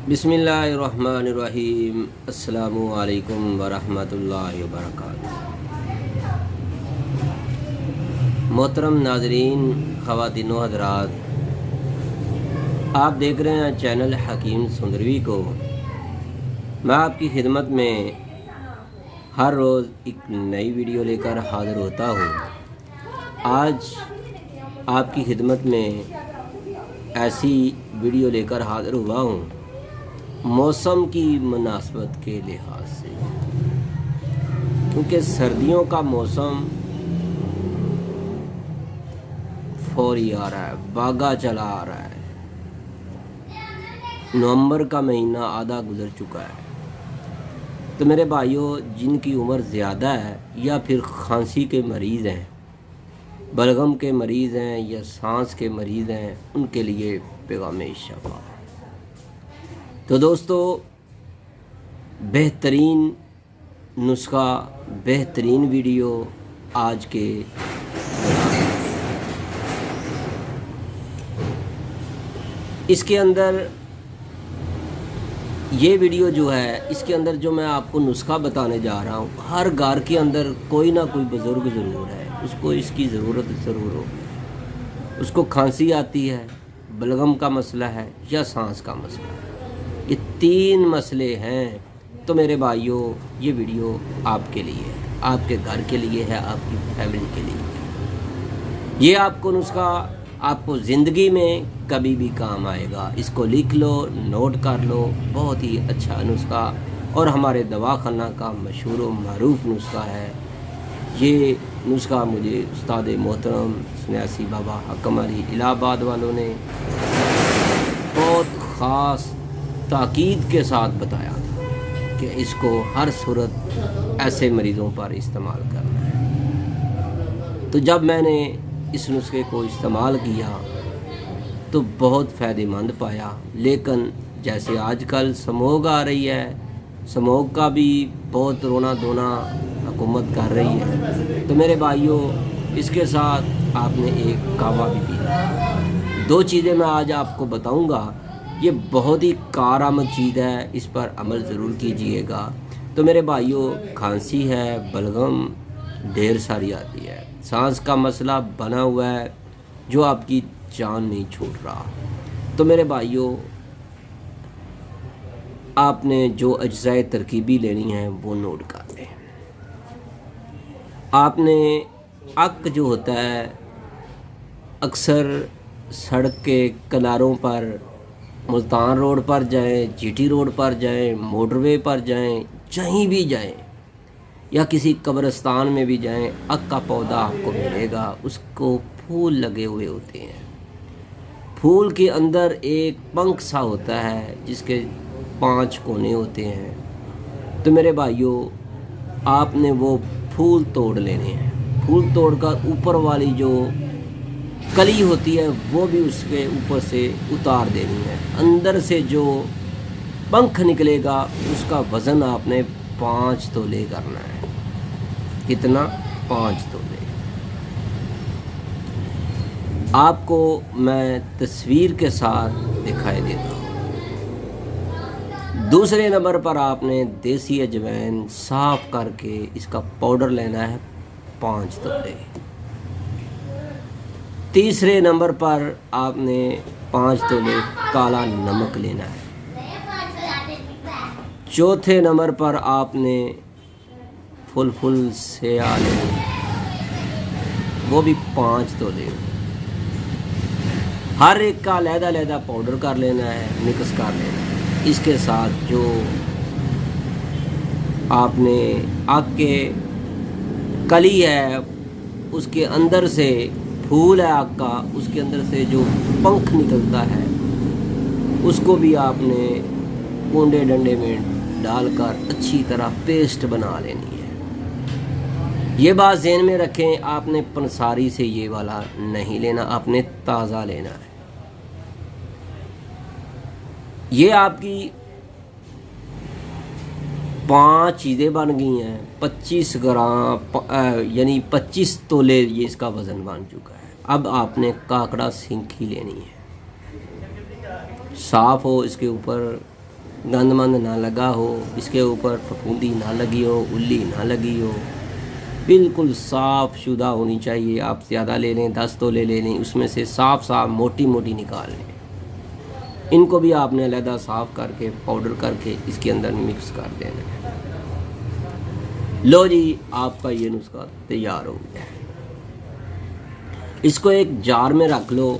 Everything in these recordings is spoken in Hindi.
बिस्मिल्लाहिर्रहमानिर्रहीम। अस्सलामु अलैकुम वरहमतुल्लाहि वबरकातुहू। मोहतरम नाज़रीन, ख़वातीनो हज़रात, आप देख रहे हैं चैनल हकीम सुंदरवी को। मैं आपकी खिदमत में हर रोज़ एक नई वीडियो लेकर हाज़िर होता हूँ। आज आपकी खिदमत में ऐसी वीडियो लेकर हाज़िर हुआ हूँ मौसम की मुनासबत के लिहाज से, क्योंकि सर्दियों का मौसम फौरी आ रहा है, भागा चला आ रहा है। नवंबर का महीना आधा गुजर चुका है। तो मेरे भाइयों, जिनकी उम्र ज़्यादा है या फिर खांसी के मरीज़ हैं, बलगम के मरीज़ हैं या सांस के मरीज़ हैं, उनके लिए पैगाम शफा। तो दोस्तों, बेहतरीन नुस्खा, बेहतरीन वीडियो आज के इसके अंदर ये वीडियो जो है, इसके अंदर जो मैं आपको नुस्खा बताने जा रहा हूँ, हर घर के अंदर कोई ना कोई बुज़ुर्ग ज़रूर है, उसको इसकी ज़रूरत ज़रूर हो। उसको खांसी आती है, बलगम का मसला है या सांस का मसला है। ये तीन मसले हैं। तो मेरे भाइयों, ये वीडियो आपके लिए है, आपके घर के लिए है, आपकी फैमिली के लिए। ये आपको नुस्खा आपको ज़िंदगी में कभी भी काम आएगा। इसको लिख लो, नोट कर लो। बहुत ही अच्छा नुस्खा और हमारे दवाखाना का मशहूर व मरूफ नुस्खा है। ये नुस्खा मुझे उस्ताद मोहतरम सन्यासी बाबा हकम अली इलाहाबाद वालों ने बहुत ख़ास ताकीद के साथ बताया था कि इसको हर सूरत ऐसे मरीज़ों पर इस्तेमाल करना है। तो जब मैंने इस नुस्खे को इस्तेमाल किया तो बहुत फ़ायदेमंद पाया। लेकिन जैसे आजकल स्मोक आ रही है, स्मोक का भी बहुत रोना धोना हुकूमत कर रही है। तो मेरे भाइयों, इसके साथ आपने एक कहवा भी पीना। दो चीज़ें मैं आज आपको बताऊंगा। ये बहुत ही कारआमद चीज़ है, इस पर अमल ज़रूर कीजिएगा। तो मेरे भाइयों, खांसी है, बलगम ढेर सारी आती है, सांस का मसला बना हुआ है जो आपकी जान नहीं छूट रहा। तो मेरे भाइयों, आपने जो अज्जाए तरकीबी लेनी है वो नोट कर लें। आपने अक जो होता है, अक्सर सड़क के किनारों पर, मुल्तान रोड पर जाएं, जीटी रोड पर जाएं, मोटरवे पर जाएं, कहीं भी जाएं या किसी कब्रिस्तान में भी जाएं, अक का पौधा आपको मिलेगा। उसको फूल लगे हुए होते हैं। फूल के अंदर एक पंख सा होता है जिसके 5 कोने होते हैं। तो मेरे भाइयों, आपने वो फूल तोड़ लेने हैं। फूल तोड़कर ऊपर वाली जो कली होती है वो भी उसके ऊपर से उतार देनी है। अंदर से जो पंख निकलेगा उसका वज़न आपने 5 तोले करना है। कितना? 5 तोले। आपको मैं तस्वीर के साथ दिखाई देता हूँ। दूसरे नंबर पर आपने देसी अजवाइन साफ़ करके इसका पाउडर लेना है, 5 तोले। तीसरे नंबर पर आपने 5 तोले काला नमक लेना है। चौथे नंबर पर आपने फुल सेया लेना है, वो भी 5 तोले। हर एक का अलग-अलग पाउडर कर लेना है, मिक्स कर लेना है। इसके साथ जो आपने आग के कली है, उसके अंदर से फूल है आग का, उसके अंदर से जो पंख निकलता है उसको भी आपने कोंडे डंडे में डालकर अच्छी तरह पेस्ट बना लेनी है। ये बात ज़हन में रखें, आपने पंसारी से ये वाला नहीं लेना, आपने ताज़ा लेना है। ये आपकी 5 चीज़ें बन गई हैं। 25 ग्राम यानी 25 तोले ये इसका वज़न बन चुका है। अब आपने काकड़ा सिंखी लेनी है, साफ़ हो, इसके ऊपर गंद मंद ना लगा हो, इसके ऊपर फफूंदी ना लगी हो, उल्ली ना लगी हो, बिल्कुल साफ़ शुदा होनी चाहिए। आप ज़्यादा ले लें, 10 तो ले लें, उसमें से साफ़ मोटी मोटी निकाल लें। इनको भी आपने अलहदा साफ़ करके पाउडर करके इसके अंदर मिक्स कर देना है। लो जी, आपका ये नुस्खा तैयार हो गया है। इसको एक जार में रख लो।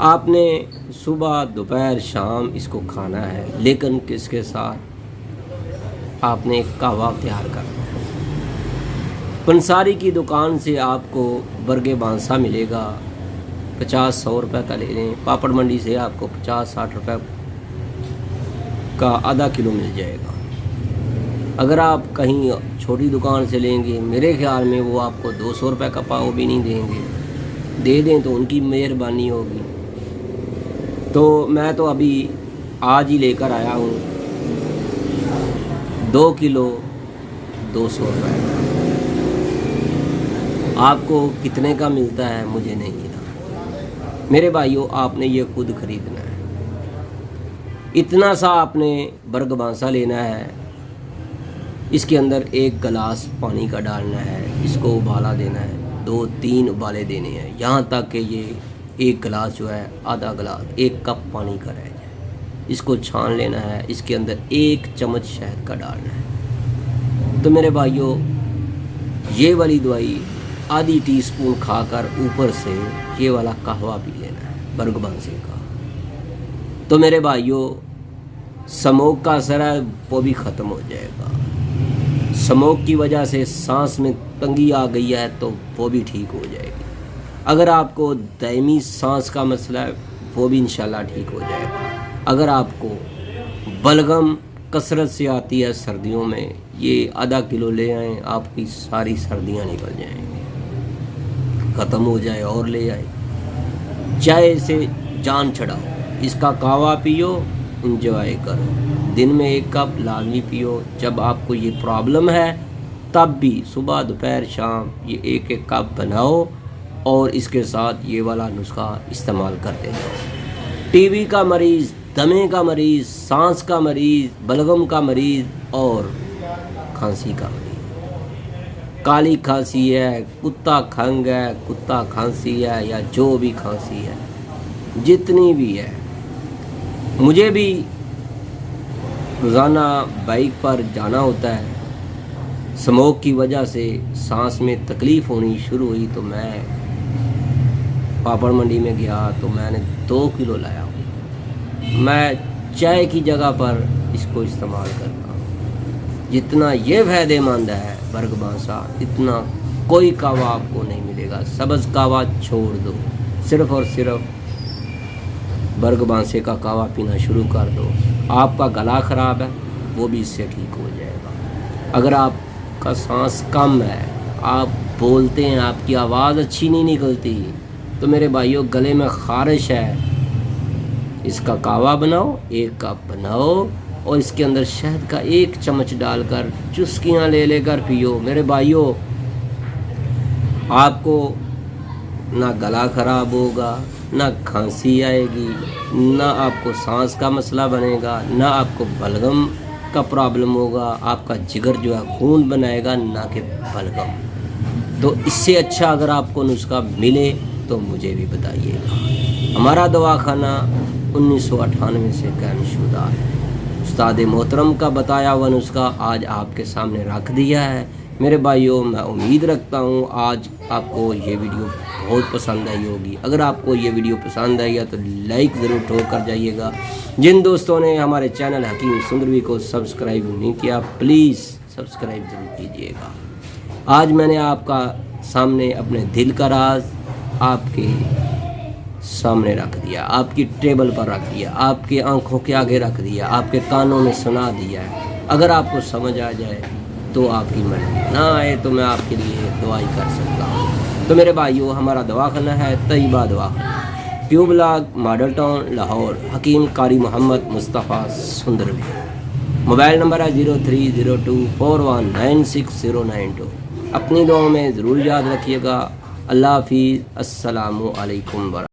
आपने सुबह दोपहर शाम इसको खाना है, लेकिन किसके साथ? आपने एक कहवा तैयार करना है। पंसारी की दुकान से आपको बरगे बांसा मिलेगा, 50-100 रुपये का ले लें। पापड़ मंडी से आपको 50-60 रुपये का आधा किलो मिल जाएगा। अगर आप कहीं छोटी दुकान से लेंगे, मेरे ख्याल में वो आपको 200 रुपये का पाव भी नहीं देंगे। दे दें तो उनकी मेहरबानी होगी। तो मैं तो अभी आज ही लेकर आया हूँ 2 किलो 200 रुपये का। आपको कितने का मिलता है मुझे नहीं पता। मेरे भाइयों, आपने ये खुद खरीदना है। इतना सा आपने बरग बांसा लेना है, इसके अंदर 1 गिलास पानी का डालना है, इसको उबाला देना है, 2-3 उबाले देने हैं, यहाँ तक कि ये 1 गिलास जो है आधा गिलास 1 कप पानी का रह जाए। इसको छान लेना है, इसके अंदर 1 चम्मच शहद का डालना है। तो मेरे भाइयों, ये वाली दवाई आधी टीस्पून खाकर ऊपर से ये वाला कहवा पी लेना है बरग बांसे का। तो मेरे भाइयों, स्मोक का असर है वो भी ख़त्म हो जाएगा। स्मोक की वजह से सांस में तंगी आ गई है तो वो भी ठीक हो जाएगी। अगर आपको दायमी सांस का मसला है वो भी इंशाल्लाह ठीक हो जाएगा। अगर आपको बलगम कसरत से आती है सर्दियों में, ये आधा किलो ले आएँ, आपकी सारी सर्दियां निकल जाएंगी। ख़त्म हो जाए और ले आए। चाय से जान छड़ाओ, इसका कहवा पियो, इंजॉय करो। दिन में 1 कप लाजमी पियो। जब आपको ये प्रॉब्लम है तब भी सुबह दोपहर शाम ये 1-1 कप बनाओ और इसके साथ ये वाला नुस्खा इस्तेमाल करते हैं। टीबी का मरीज़, दमे का मरीज़, सांस का मरीज़, बलगम का मरीज़ और खांसी का मरीज़, काली खांसी है, कुत्ता खंग है, कुत्ता खांसी है, या जो भी खांसी है, जितनी भी है। मुझे भी रोज़ाना बाइक पर जाना होता है। स्मोक की वजह से सांस में तकलीफ़ होनी शुरू हुई तो मैं पापड़ मंडी में गया तो मैंने 2 किलो लाया हूँ। मैं चाय की जगह पर इसको इस्तेमाल करता हूँ। जितना ये फ़ायदेमंद है बरग बांसा, इतना कोई कहवा आपको नहीं मिलेगा। सब्ज़ कहवा छोड़ दो, सिर्फ़ और सिर्फ बरग बांसे का कहवा पीना शुरू कर दो। आपका गला ख़राब है वो भी इससे ठीक हो जाएगा। अगर आपका सांस कम है, आप बोलते हैं, आपकी आवाज़ अच्छी नहीं निकलती, तो मेरे भाइयों, गले में ख़ारिश है, इसका कहवा बनाओ, 1 कप बनाओ और इसके अंदर शहद का 1 चम्मच डालकर चुस्कियाँ ले लेकर पियो। मेरे भाइयों, आपको ना गला ख़राब होगा, ना खांसी आएगी, ना आपको सांस का मसला बनेगा, ना आपको बलगम का प्रॉब्लम होगा। आपका जिगर जो है खून बनाएगा, ना कि बलगम। तो इससे अच्छा अगर आपको नुस्खा मिले तो मुझे भी बताइएगा। हमारा दवाखाना 1998 से कायमशुदा है। उस्ताद मोहतरम का बताया हुआ नुस्खा आज आपके सामने रख दिया है। मेरे भाइयों, मैं उम्मीद रखता हूँ आज आपको ये वीडियो बहुत पसंद आई होगी। अगर आपको ये वीडियो पसंद आई है तो लाइक ज़रूर ठोक कर जाइएगा। जिन दोस्तों ने हमारे चैनल हकीम सुंदरवी को सब्सक्राइब नहीं किया, प्लीज़ सब्सक्राइब ज़रूर कीजिएगा। आज मैंने आपका सामने अपने दिल का राज आपके सामने रख दिया, आपकी टेबल पर रख दिया, आपके आंखों के आगे रख दिया, आपके कानों में सुना दिया है। अगर आपको समझ आ जाए तो आपकी मर्जी, ना आए तो मैं आपके लिए दुआई कर सकता हूँ। तो मेरे भाइयों, हमारा दवाखाना है तैयबा दवाखाना, tube block, model town, Lahore. हकीम कारी मोहम्मद मुस्तफ़ा सुंदरवी। मोबाइल नंबर है 0302419692। अपनी दुआओं में ज़रूर याद रखिएगा। अल्लाह हाफिज़। अस्सलामु अलैकुम।